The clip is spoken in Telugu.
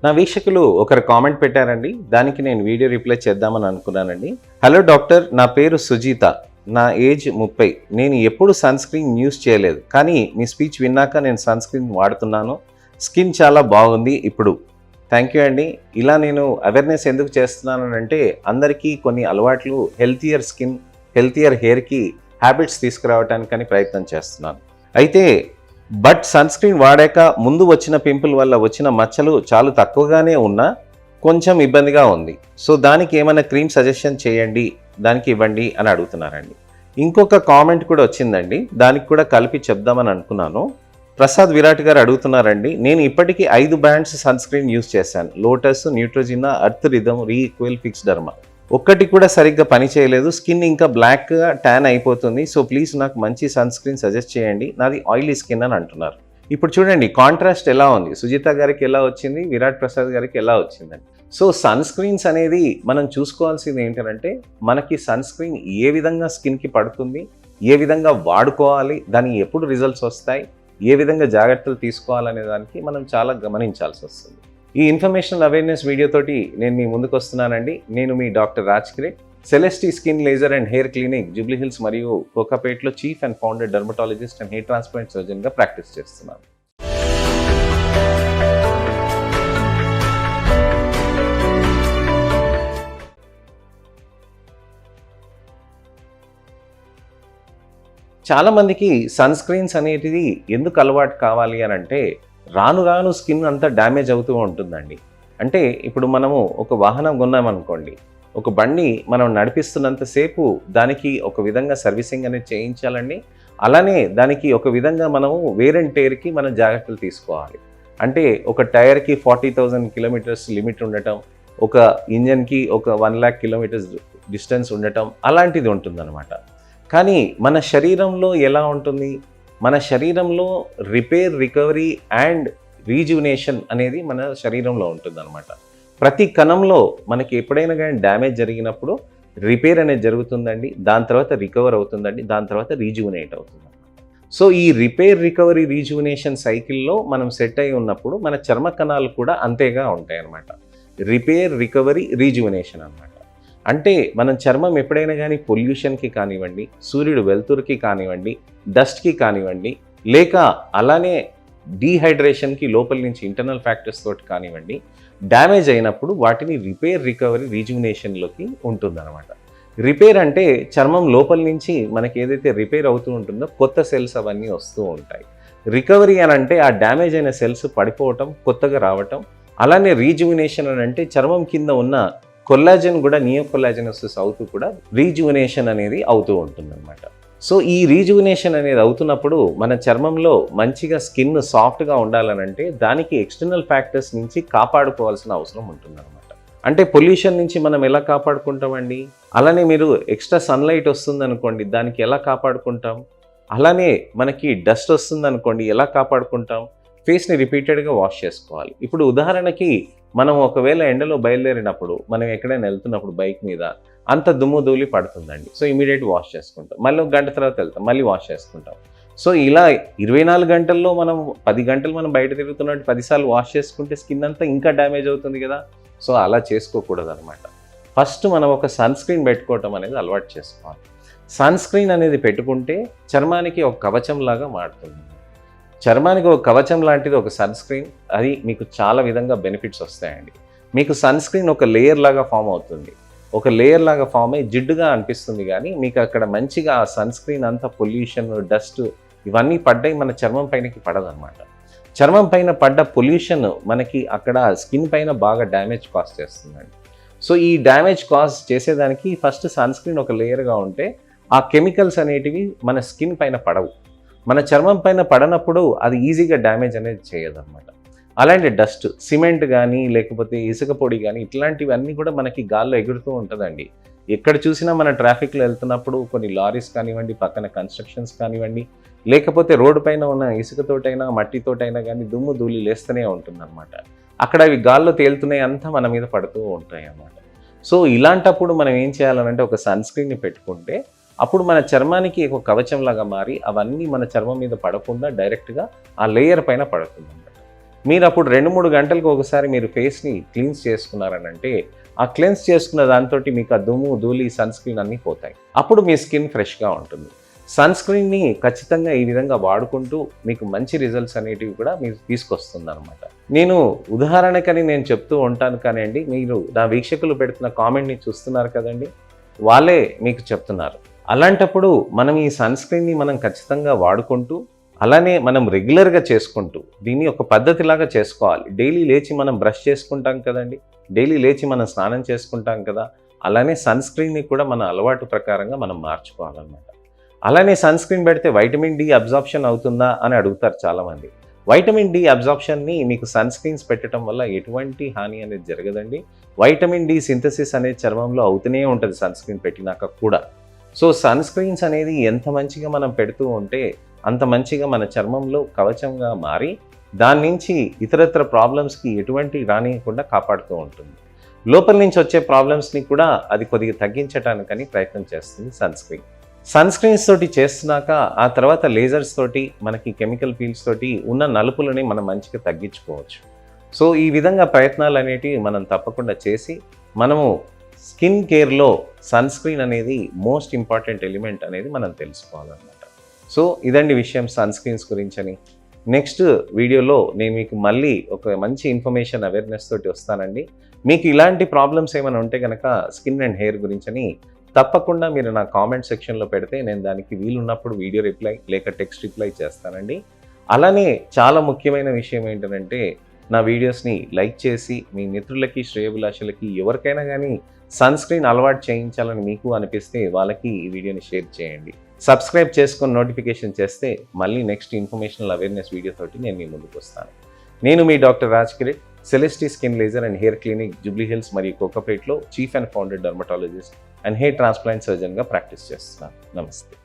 నా వీక్షకులు ఒకరు కామెంట్ పెట్టారండి. దానికి నేను వీడియో రిప్లై చేద్దామని అనుకున్నానండి. హలో డాక్టర్, నా పేరు సుజీత, నా ఏజ్ 30. నేను ఎప్పుడు సన్ స్క్రీన్ యూస్ చేయలేదు, కానీ మీ స్పీచ్ విన్నాక నేను సన్ స్క్రీన్ వాడుతున్నాను. స్కిన్ చాలా బాగుంది ఇప్పుడు. థ్యాంక్ యూ అండి. ఇలా నేను అవేర్నెస్ ఎందుకు చేస్తున్నానంటే అందరికీ కొన్ని అలవాట్లు, హెల్తియర్ స్కిన్, హెల్తియర్ హెయిర్కి హ్యాబిట్స్ తీసుకురావడానికని ప్రయత్నం చేస్తున్నాను. అయితే సన్ స్క్రీన్ వాడాక ముందు వచ్చిన పింపుల్ వల్ల వచ్చిన మచ్చలు చాలా తక్కువగానే ఉన్నా కొంచెం ఇబ్బందిగా ఉంది. సో దానికి ఏమైనా క్రీమ్ సజెషన్ చేయండి, దానికి ఇవ్వండి అని అడుగుతున్నారండి. ఇంకొక కామెంట్ కూడా వచ్చిందండి, దానికి కూడా కలిపి చెప్దామని అనుకున్నాను. ప్రసాద్ విరాట్ గారు అడుగుతున్నారండి, నేను ఇప్పటికీ 5 బ్రాండ్స్ సన్ స్క్రీన్ యూజ్ చేశాను. Lotus, Neutrogena, Earth Rhythm, Re'equil, Fixderma. ఒక్కటి కూడా సరిగ్గా పని చేయలేదు. స్కిన్ ఇంకా బ్లాక్గా ట్యాన్ అయిపోతుంది. సో ప్లీజ్ నాకు మంచి సన్ స్క్రీన్ సజెస్ట్ చేయండి, నాది ఆయిలీ స్కిన్ అని అంటున్నారు. ఇప్పుడు చూడండి కాంట్రాస్ట్ ఎలా ఉంది. సుజిత గారికి ఎలా వచ్చింది, విరాట్ ప్రసాద్ గారికి ఎలా వచ్చిందండి. సో సన్ స్క్రీన్స్ అనేది మనం చూసుకోవాల్సింది ఏంటంటే మనకి సన్ స్క్రీన్ ఏ విధంగా స్కిన్కి పడుతుంది, ఏ విధంగా వాడుకోవాలి, దానికి ఎప్పుడు రిజల్ట్స్ వస్తాయి, ఏ విధంగా జాగ్రత్తలు తీసుకోవాలనే దానికి మనం చాలా గమనించాల్సి వస్తుంది. ఈ ఇన్ఫర్మేషనల్ అవేర్నెస్ వీడియోతోటి నేను మీ ముందుకు వస్తున్నానండి. నేను మీ doctor Raj Kire, Celestee skin laser and hair clinic, Jubilee Hills మరియు కోకాపేట్లో chief and founder dermatologist and hair transplant సర్జన్గా ప్రాక్టీస్ చేస్తున్నాను. చాలామందికి సన్ స్క్రీన్స్ అనేది ఎందుకు అలవాటు కావాలి అని అంటే రాను రాను స్కిన్ అంతా డ్యామేజ్ అవుతూ ఉంటుందండి. అంటే ఇప్పుడు మనము ఒక వాహనం కొన్నామనుకోండి, ఒక బండి మనం నడిపిస్తున్నంతసేపు దానికి ఒక విధంగా సర్వీసింగ్ అనేది చేయించాలండి. అలానే దానికి ఒక విధంగా మనము వేర్ అండ్ టేర్కి మనం జాగ్రత్తలు తీసుకోవాలి. అంటే ఒక టైర్కి 40,000 కిలోమీటర్స్ లిమిట్ ఉండటం, ఒక ఇంజన్కి ఒక 1,00,000 కిలోమీటర్స్ డిస్టెన్స్ ఉండటం, అలాంటిది ఉంటుందన్నమాట. కానీ మన శరీరంలో ఎలా ఉంటుంది, మన శరీరంలో రిపేర్, రికవరీ అండ్ రీజువినేషన్ అనేది మన శరీరంలో ఉంటుందన్నమాట. ప్రతి కణంలో మనకి ఎప్పుడైనా కానీ డ్యామేజ్ జరిగినప్పుడు రిపేర్ అనేది జరుగుతుందండి, దాని తర్వాత రికవర్ అవుతుందండి, దాని తర్వాత రీజువినేట్ అవుతుంది. సో ఈ రిపేర్, రికవరీ, రీజువినేషన్ సైకిల్లో మనం సెట్ అయి ఉన్నప్పుడు మన చర్మ కణాలు కూడా అంతేగా ఉంటాయి అన్నమాట. రిపేర్, రికవరీ, రీజువినేషన్ అన్నమాట. అంటే మనం చర్మం ఎప్పుడైనా కానీ పొల్యూషన్కి కానివ్వండి, సూర్యుడు వెలుతురుకి కానివ్వండి, డస్ట్కి కానివ్వండి, లేక అలానే డీహైడ్రేషన్కి లోపల నుంచి ఇంటర్నల్ ఫ్యాక్టర్స్ తోటి కానివ్వండి, డ్యామేజ్ అయినప్పుడు వాటిని రిపేర్, రికవరీ, రీజువినేషన్లోకి ఉంటుందన్నమాట. రిపేర్ అంటే చర్మం లోపల నుంచి మనకి ఏదైతే రిపేర్ అవుతూ ఉంటుందో కొత్త సెల్స్ అవన్నీ వస్తూ ఉంటాయి. రికవరీ అని అంటే ఆ డ్యామేజ్ అయిన సెల్స్ పడిపోవటం, కొత్తగా రావటం. అలానే రీజువినేషన్ అని అంటే చర్మం కింద ఉన్న కొల్లాజన్ కూడా నియోకొల్లాజనోసిస్ అవుతూ కూడా రీజువినేషన్ అనేది అవుతూ ఉంటుందన్నమాట. సో ఈ రీజువినేషన్ అనేది అవుతున్నప్పుడు మన చర్మంలో మంచిగా స్కిన్ సాఫ్ట్గా ఉండాలనంటే దానికి ఎక్స్టర్నల్ ఫ్యాక్టర్స్ నుంచి కాపాడుకోవాల్సిన అవసరం ఉంటుందన్నమాట. అంటే పొల్యూషన్ నుంచి మనం ఎలా కాపాడుకుంటామండి, అలానే మీరు ఎక్స్ట్రా సన్లైట్ వస్తుందనుకోండి, దానికి ఎలా కాపాడుకుంటాం, అలానే మనకి డస్ట్ వస్తుందనుకోండి ఎలా కాపాడుకుంటాం, ఫేస్ని రిపీటెడ్గా వాష్ చేసుకోవాలి. ఇప్పుడు ఉదాహరణకి మనం ఒకవేళ ఎండలో బయలుదేరినప్పుడు, మనం ఎక్కడైనా వెళ్తున్నప్పుడు బైక్ మీద అంత దుమ్ము ధూళి పడుతుందండి. సో ఇమీడియట్ వాష్ చేసుకుంటాం, మళ్ళీ ఒక గంట తర్వాత వెళ్తాం, మళ్ళీ వాష్ చేసుకుంటాం. సో ఇలా 24 గంటల్లో మనం 10 గంటలు మనం బయట తిరుగుతున్నట్టు 10 సార్లు వాష్ చేసుకుంటే స్కిన్ అంతా ఇంకా డ్యామేజ్ అవుతుంది కదా. సో అలా చేసుకోకూడదు అనమాట. ఫస్ట్ మనం ఒక సన్ స్క్రీన్ పెట్టుకోవటం అనేది అలవాటు చేసుకోవాలి. సన్ స్క్రీన్ అనేది పెట్టుకుంటే చర్మానికి ఒక కవచం లాగా మారుతుంది. చర్మానికి ఒక కవచం లాంటిది ఒక సన్ స్క్రీన్, అది మీకు చాలా విధంగా బెనిఫిట్స్ వస్తాయండి. మీకు సన్ స్క్రీన్ ఒక లేయర్ లాగా ఫామ్ అవుతుంది, ఒక లేయర్ లాగా ఫామ్ అయ్యి జిడ్డుగా అనిపిస్తుంది, కానీ మీకు అక్కడ మంచిగా ఆ సన్ స్క్రీన్ అంతా పొల్యూషన్, డస్ట్ ఇవన్నీ పడ్డాయి మన చర్మం పైనకి పడదన్నమాట. చర్మం పైన పడ్డ పొల్యూషన్ మనకి అక్కడ స్కిన్ పైన బాగా డ్యామేజ్ కాజ్ చేస్తుందండి. సో ఈ డ్యామేజ్ కాజ్ చేసేదానికి ఫస్ట్ సన్ స్క్రీన్ ఒక లేయర్గా ఉంటే ఆ కెమికల్స్ అనేటివి మన స్కిన్ పైన పడవు. మన చర్మం పైన పడనప్పుడు అది ఈజీగా డ్యామేజ్ అనేది చేయదన్నమాట. అలాంటి డస్ట్, సిమెంట్ కానీ లేకపోతే ఇసుక పొడి కానీ ఇట్లాంటివన్నీ కూడా మనకి గాల్లో ఎగురుతూ ఉంటుందండి. ఎక్కడ చూసినా మన ట్రాఫిక్లో వెళ్తున్నప్పుడు కొన్ని లారీస్ కానివ్వండి, పక్కన కన్స్ట్రక్షన్స్ కానివ్వండి, లేకపోతే రోడ్డు పైన ఉన్న ఇసుకతోటైనా మట్టితోటైనా కానీ దుమ్ము ధూళి లేస్తూనే ఉంటుందన్నమాట. అక్కడ అవి గాల్లో తేలుతున్నాయి, అంతా మన మీద పడుతూ ఉంటాయి అన్నమాట. సో ఇలాంటప్పుడు మనం ఏం చేయాలనంటే ఒక సన్ స్క్రీన్ని పెట్టుకుంటే అప్పుడు మన చర్మానికి ఒక కవచంలాగా మారి అవన్నీ మన చర్మం మీద పడకుండా డైరెక్ట్గా ఆ లేయర్ పైన పడుతుంది అన్నమాట. మీరు అప్పుడు 2-3 గంటలకు ఒకసారి మీరు ఫేస్ని క్లీన్స్ చేసుకున్నారనంటే ఆ క్లెన్స్ చేసుకున్న దాంతో మీకు ఆ దుమ్ము ధూళి సన్ స్క్రీన్ అన్నీ పోతాయి. అప్పుడు మీ స్కిన్ ఫ్రెష్గా ఉంటుంది. సన్ స్క్రీన్ని ఖచ్చితంగా ఈ విధంగా వాడుకుంటూ మీకు మంచి రిజల్ట్స్ అనేటివి కూడా మీరు తీసుకొస్తుంది అనమాట. నేను ఉదాహరణకని నేను చెప్తూ ఉంటాను కానివ్వండి, మీరు నా వీక్షకులు పెడుతున్న కామెంట్ని చూస్తున్నారు కదండి, వాళ్ళే మీకు చెప్తున్నారు. అలాంటప్పుడు మనం ఈ సన్ స్క్రీన్ని మనం ఖచ్చితంగా వాడుకుంటూ అలానే మనం రెగ్యులర్గా చేసుకుంటూ దీన్ని ఒక పద్ధతిలాగా చేసుకోవాలి. డైలీ లేచి మనం బ్రష్ చేసుకుంటాం కదండి, డైలీ లేచి మనం స్నానం చేసుకుంటాం కదా, అలానే సన్ స్క్రీన్ని కూడా మన అలవాటు ప్రకారంగా మనం మార్చుకోవాలన్నమాట. అలానే సన్ స్క్రీన్ పెడితే వైటమిన్ డి అబ్జార్ప్షన్ అవుతుందా అని అడుగుతారు చాలామంది. వైటమిన్ డి అబ్జార్ప్షన్ని మీకు సన్ స్క్రీన్స్ పెట్టడం వల్ల ఎటువంటి హాని అనేది జరగదండి. వైటమిన్ డి సింథసిస్ అనేది చర్మంలో అవుతూనే ఉంటుంది సన్ స్క్రీన్ పెట్టినాక కూడా. సో సన్ స్క్రీన్స్ అనేది ఎంత మంచిగా మనం పెడుతూ ఉంటే అంత మంచిగా మన చర్మంలో కవచంగా మారి దాని నుంచి ఇతరత్ర ప్రాబ్లమ్స్కి ఎటువంటి రానియకుండా కాపాడుతూ ఉంటుంది. లోపల నుంచి వచ్చే ప్రాబ్లమ్స్ని కూడా అది కొద్దిగా తగ్గించడానికని ప్రయత్నం చేస్తుంది సన్ స్క్రీన్. సన్ స్క్రీన్స్ తోటి చేస్తున్నాక ఆ తర్వాత లేజర్స్ తోటి మనకి కెమికల్ పీల్స్ తోటి ఉన్న నలుపులని మనం మంచిగా తగ్గించుకోవచ్చు. సో ఈ విధంగా ప్రయత్నాలు అనేటివి మనం తప్పకుండా చేసి మనము స్కిన్ కేర్లో సన్ స్క్రీన్ అనేది మోస్ట్ ఇంపార్టెంట్ ఎలిమెంట్ అనేది మనం తెలుసుకోవాలన్నమాట. సో ఇదండి విషయం సన్ స్క్రీన్స్ గురించని. నెక్స్ట్ వీడియోలో నేను మీకు మళ్ళీ ఒక మంచి ఇన్ఫర్మేషన్ అవేర్నెస్ తోటి వస్తానండి. మీకు ఇలాంటి ప్రాబ్లమ్స్ ఏమైనా ఉంటే కనుక స్కిన్ అండ్ హెయిర్ గురించని తప్పకుండా మీరు నా కామెంట్ సెక్షన్లో పెడితే నేను దానికి వీలున్నప్పుడు వీడియో రిప్లై లేక టెక్స్ట్ రిప్లై చేస్తానండి. అలానే చాలా ముఖ్యమైన విషయం ఏంటంటే నా వీడియోస్ని లైక్ చేసి మీ మిత్రులకి శ్రేయోభిలాషులకి ఎవరికైనా కానీ సన్ స్క్రీన్ అలవాటు చేయించాలని మీకు అనిపిస్తే వాళ్ళకి ఈ వీడియోని షేర్ చేయండి. సబ్స్క్రైబ్ చేసుకొని నోటిఫికేషన్ చేస్తే మళ్ళీ నెక్స్ట్ ఇన్ఫర్మేషనల్ అవేర్నెస్ వీడియో తోటి నేను మీ ముందుకు వస్తాను. నేను మీ doctor Raj Kireet, Celestee skin laser and hair clinic, Jubilee Hills మరియు కోకాపేట్లో chief and founder dermatologist and hair transplant సర్జన్గా ప్రాక్టీస్ చేస్తున్నాను. నమస్తే.